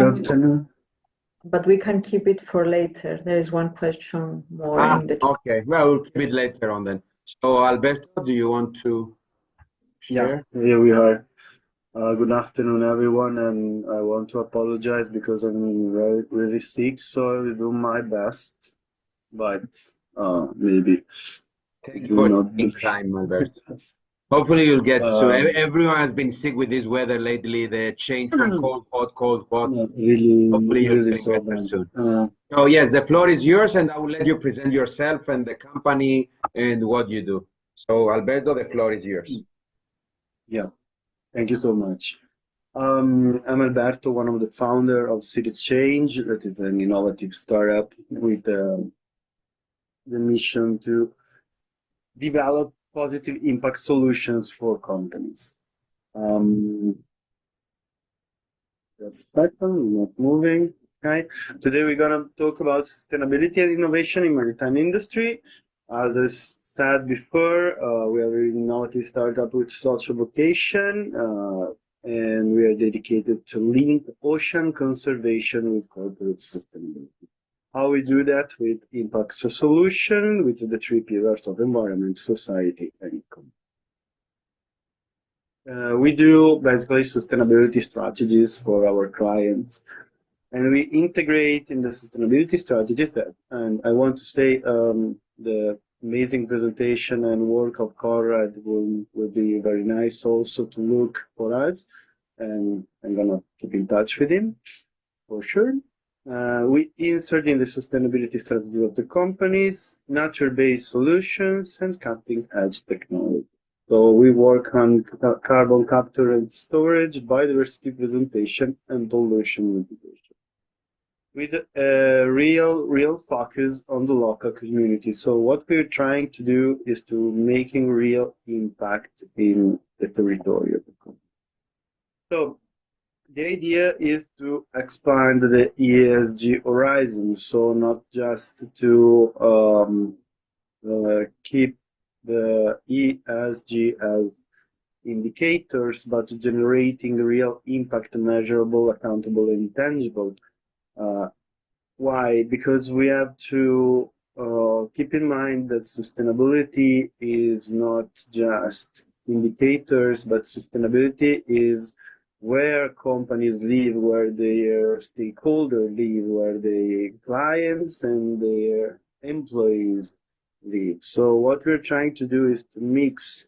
afternoon. But we can keep it for later. There is one question more in the chat. Okay, well, we'll keep it later on then. So, Alberto, do you want to share? Yeah, here we are. Good afternoon, everyone, and I want to apologize because I'm really sick, so I will do my best, but maybe Thank it you will for not be. taking time, Alberto. Hopefully you'll get soon. Um, Everyone has been sick with this weather lately. The change from cold, hot. Not really, Hopefully you're really getting so better bad. soon. So yes, the floor is yours, and I will let you present yourself and the company and what you do. So Alberto, the floor is yours. Yeah, thank you so much. I'm Alberto, one of the founder of City Change, that is an innovative startup with the mission to develop positive impact solutions for companies. Just a second, not moving. Okay. Today we're gonna talk about sustainability and innovation in maritime industry. As I said before, we are an innovative startup with social vocation, and we are dedicated to link ocean conservation with corporate sustainability. How we do that? With impact solution, with the three pillars of environment, society, and economy. We do basically sustainability strategies for our clients, and we integrate in the sustainability strategies that, and I want to say the amazing presentation and work of Conrad will be very nice also to look for us, and I'm gonna keep in touch with him for sure. We insert in the sustainability strategies of the companies, nature-based solutions, and cutting-edge technology. So we work on carbon capture and storage, biodiversity presentation, and pollution mitigation, with a real focus on the local community. So what we're trying to do is to making real impact in the territory of the company. So the idea is to expand the ESG horizon, so not just to keep the ESG as indicators, but generating real impact, measurable, accountable, and tangible. Why? Because we have to keep in mind that sustainability is not just indicators, but sustainability is where companies live, where their stakeholders live, where their clients and their employees live. So what we're trying to do is to mix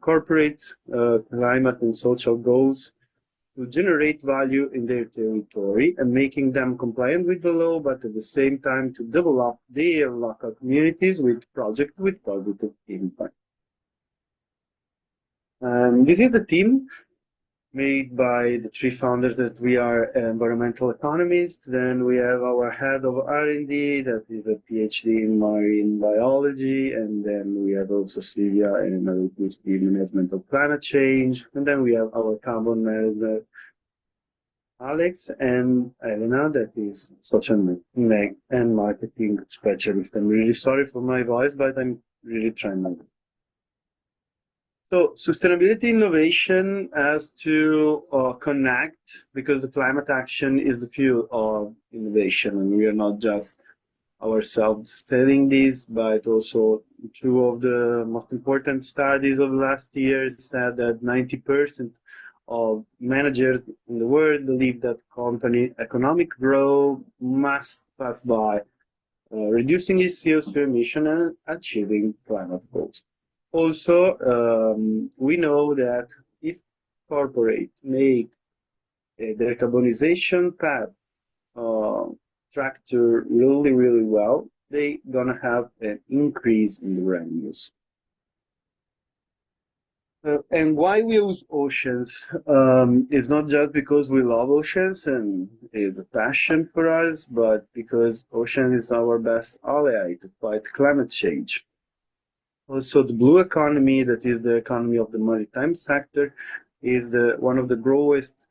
corporate climate and social goals to generate value in their territory and making them compliant with the law, but at the same time to develop their local communities with projects with positive impact. And this is the team made by the three founders that we are environmental economists. Then we have our head of R&D that is a PhD in marine biology, and then we have also Silvia and another PhD in management of climate change, and then we have our carbon management Alex, and Elena, that is social media and marketing specialist. I'm really sorry for my voice, but I'm really trying my best. So sustainability innovation has to connect, because the climate action is the fuel of innovation, and we are not just ourselves telling this, but also two of the most important studies of last year said that 90% of managers in the world believe that company economic growth must pass by reducing its CO2 emission and achieving climate goals. Also, we know that if corporate make a decarbonization path tractor really well, they gonna have an increase in the revenues. And why we use oceans? It's not just because we love oceans and it's a passion for us, but because ocean is our best ally to fight climate change. Also, the blue economy, that is the economy of the maritime sector, is one of the growest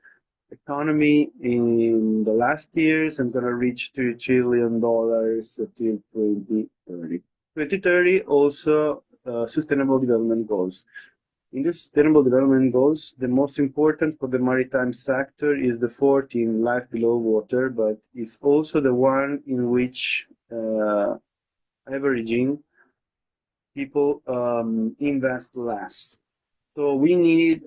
economy in the last years and going to reach $3 trillion till 2030. 2030 also Sustainable Development Goals. in the Sustainable Development Goals, the most important for the maritime sector is the 14, life below water, but it's also the one in which averaging people invest less. So we need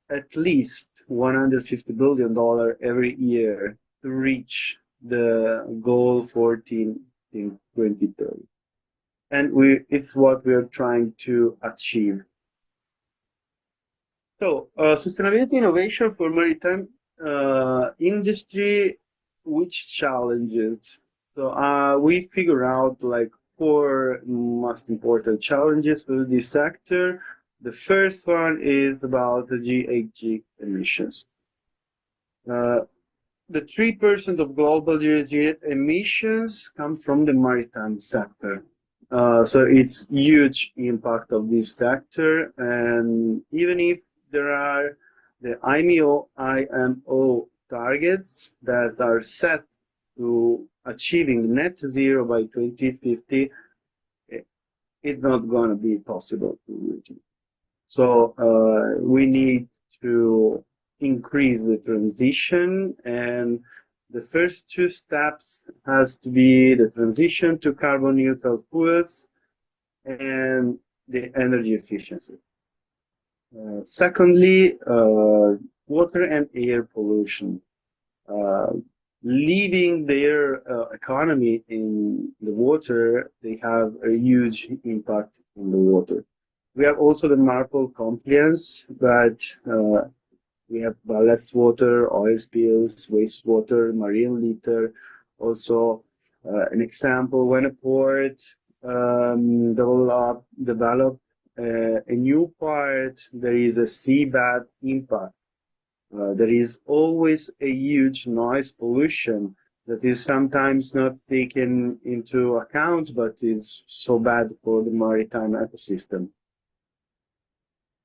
at least $150 billion every year to reach the goal 14 in 2030. And it's what we are trying to achieve. So, sustainability innovation for maritime industry, which challenges? So, we figure out like 4 most important challenges for this sector. The first one is about the GHG emissions. The 3% of global GHG emissions come from the maritime sector. So it's huge impact of this sector, and even if there are the IMO targets that are set to achieving net zero by 2050, it's not going to be possible to reach it. So we need to increase the transition, and the first 2 steps has to be the transition to carbon neutral fuels and the energy efficiency. Secondly, water and air pollution. Leaving their economy in the water, they have a huge impact on the water. We have also the MARPOL compliance, but we have ballast water, oil spills, wastewater, marine litter. Also, an example, when a port develop a new part, there is a seabed impact. There is always a huge noise pollution that is sometimes not taken into account, but is so bad for the maritime ecosystem.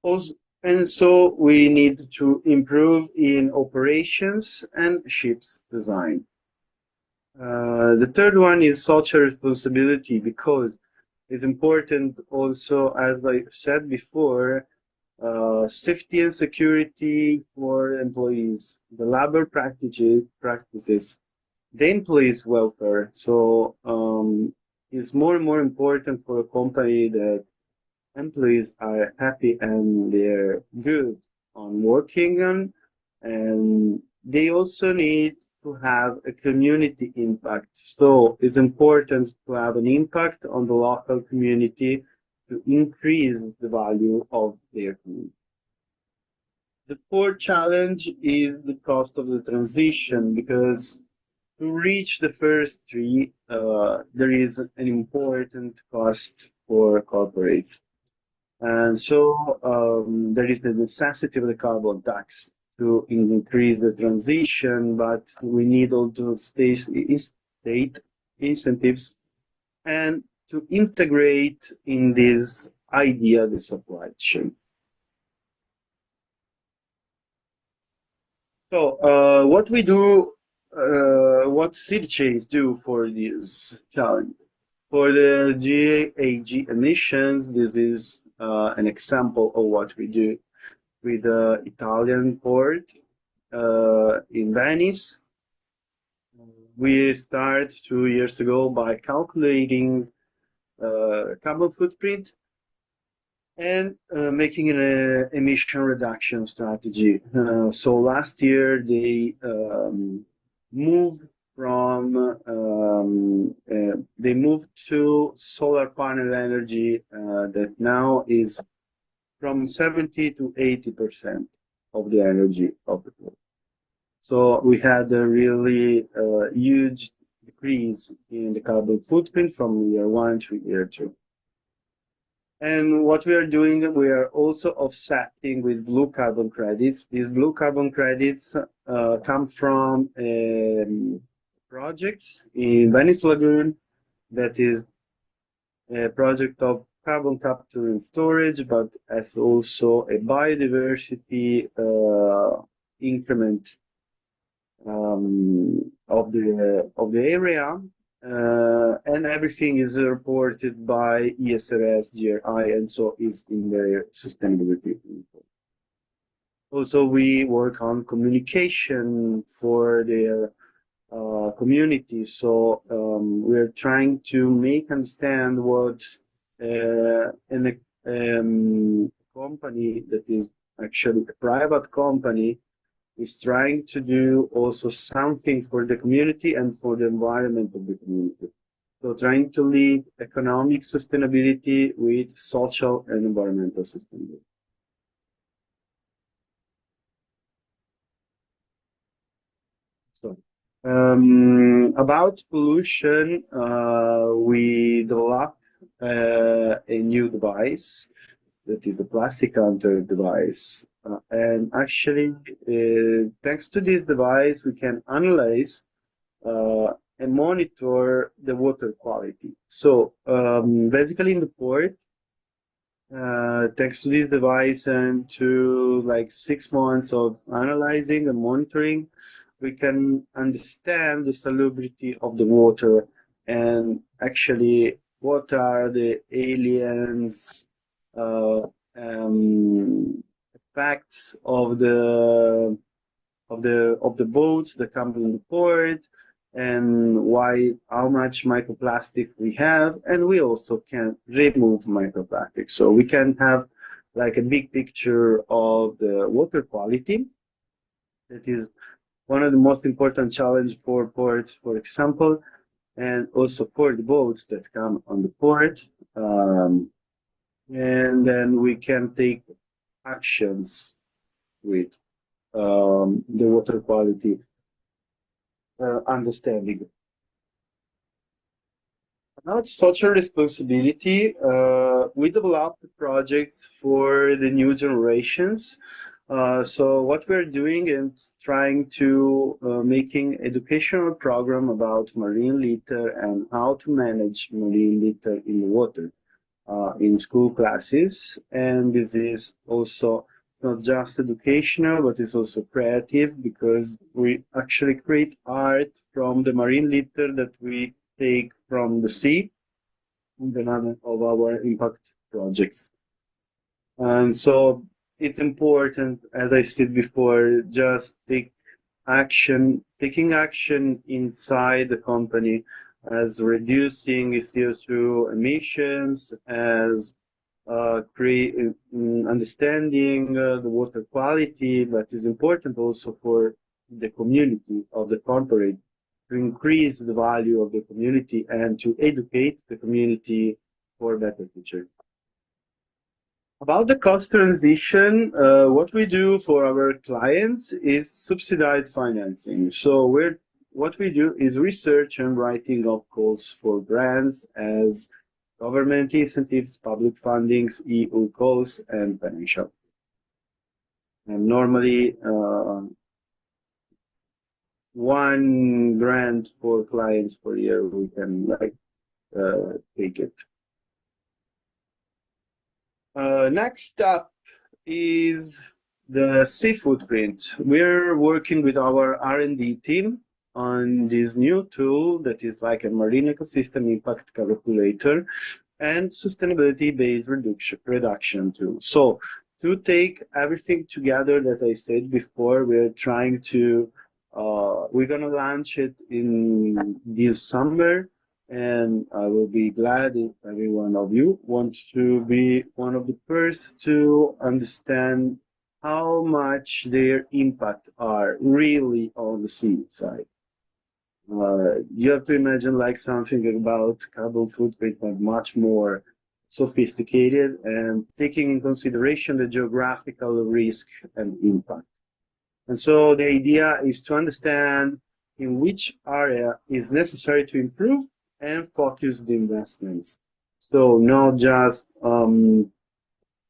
Also, and so we need to improve in operations and ships design. The third one is social responsibility, because it's important also, as I said before, safety and security for employees, the labor practices, the employees' welfare. So it's more and more important for a company that employees are happy and they're good on working on, and they also need to have a community impact. So it's important to have an impact on the local community to increase the value of their community. The fourth challenge is the cost of the transition, because to reach the first 3, there is an important cost for corporates. And so there is the necessity of the carbon tax to increase the transition, but we need also state incentives and to integrate in this idea the supply chain. So what we do, what city chains do for this challenge? For the GHG emissions, this is an example of what we do with the Italian port in Venice. We started 2 years ago by calculating carbon footprint and making an emission reduction strategy. So last year they moved to solar panel energy that now is from 70 to 80% of the energy of the port. So we had a really huge decrease in the carbon footprint from year 1 to year 2. And what we are doing, we are also offsetting with blue carbon credits. These blue carbon credits come from projects in Venice Lagoon that is a project of carbon capture and storage, but as also a biodiversity increment of the area. and everything is reported by ESRS, GRI, and so is in their sustainability report. Also, we work on communication for their community. So we're trying to make understand what in a company that is actually a private company is trying to do also something for the community and for the environment of the community. So trying to lead economic sustainability with social and environmental sustainability. So about pollution, we developed a new device that is a plastic counter device. And actually, thanks to this device, we can analyze and monitor the water quality. So basically in the port, thanks to this device and to like 6 months of analyzing and monitoring, we can understand the salubrity of the water and actually what are the aliens effects of the boats that come in the port and how much microplastic we have, and we also can remove microplastic. So we can have like a big picture of the water quality. That is one of the most important challenge for ports, for example, and also for the boats that come on the port. And then we can take actions with the water quality understanding. About social responsibility, we developed projects for the new generations. So what we're doing is trying to making educational program about marine litter and how to manage marine litter in the water in school classes. And this is also not just educational, but it's also creative because we actually create art from the marine litter that we take from the sea in another of our impact projects. And so it's important, as I said before, just taking action inside the company as reducing CO2 emissions, as understanding the water quality, but is important also for the community of the corporate to increase the value of the community and to educate the community for a better future. About the cost transition, what we do for our clients is subsidized financing. So what we do is research and writing of calls for grants as government incentives, public fundings, EU calls, and financial. And normally, one grant for clients per year, we can take it. Next up is the sea footprint. We're working with our R&D team on this new tool that is like a marine ecosystem impact calculator and sustainability-based reduction tool. So to take everything together that I said before, we're trying to, we're gonna launch it in this summer, and I will be glad if every one of you wants to be one of the first to understand how much their impact are really on the sea side. You have to imagine like something about carbon footprint, but much more sophisticated and taking in consideration the geographical risk and impact. And so the idea is to understand in which area is necessary to improve and focus the investments. So not just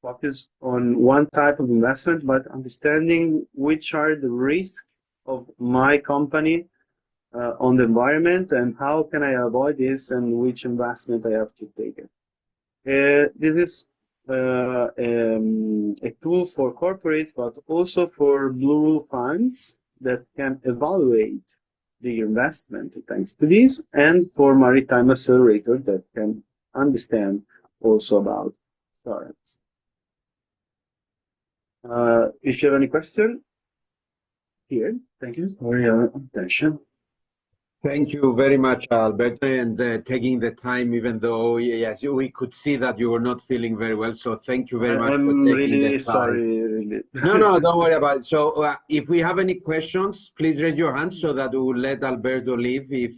focus on one type of investment, but understanding which are the risks of my company on the environment and how can I avoid this and which investment I have to take it. This is a tool for corporates, but also for blue funds that can evaluate their investment thanks to this, and for Maritime Accelerator that can understand also about startups. If you have any question, here, thank you for your attention. Thank you very much, Alberto, and taking the time, even though, yes, we could see that you were not feeling very well. So thank you very much for taking really the time. sorry, really. No, don't worry about it. So if we have any questions, please raise your hand so that we will let Alberto leave if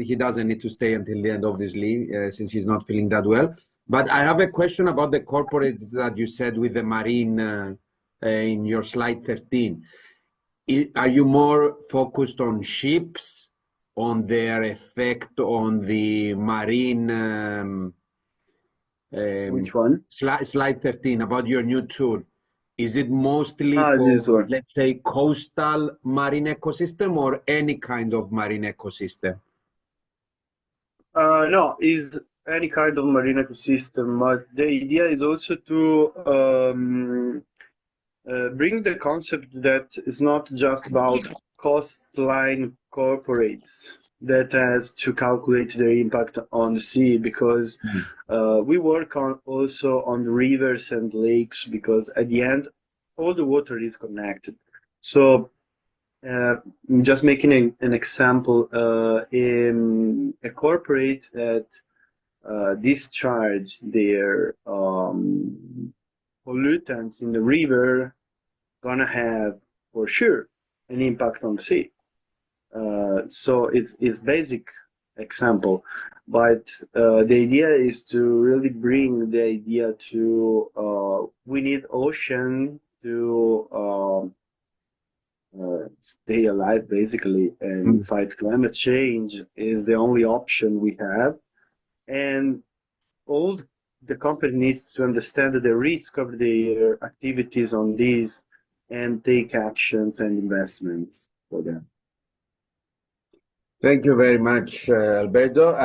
he doesn't need to stay until the end, obviously, since he's not feeling that well. But I have a question about the corporates that you said with the marine in your slide 13. Are you more focused on ships, on their effect on the marine? Which one? Slide 13 about your new tool. Is it mostly This for, one. let's say, coastal marine ecosystem or any kind of marine ecosystem? No, is any kind of marine ecosystem. But the idea is also to bring the concept that is not just about coastline corporates that has to calculate their impact on the sea, because we work on also on the rivers and lakes, because at the end all the water is connected. So just making an example, in a corporate that discharge their pollutants in the river gonna have for sure an impact on the sea. So it's basic example, but the idea is to really bring the idea to we need ocean to stay alive basically and fight climate change is the only option we have, and all the company needs to understand the risk of their activities on these and take actions and investments for them. Thank you very much, Alberto.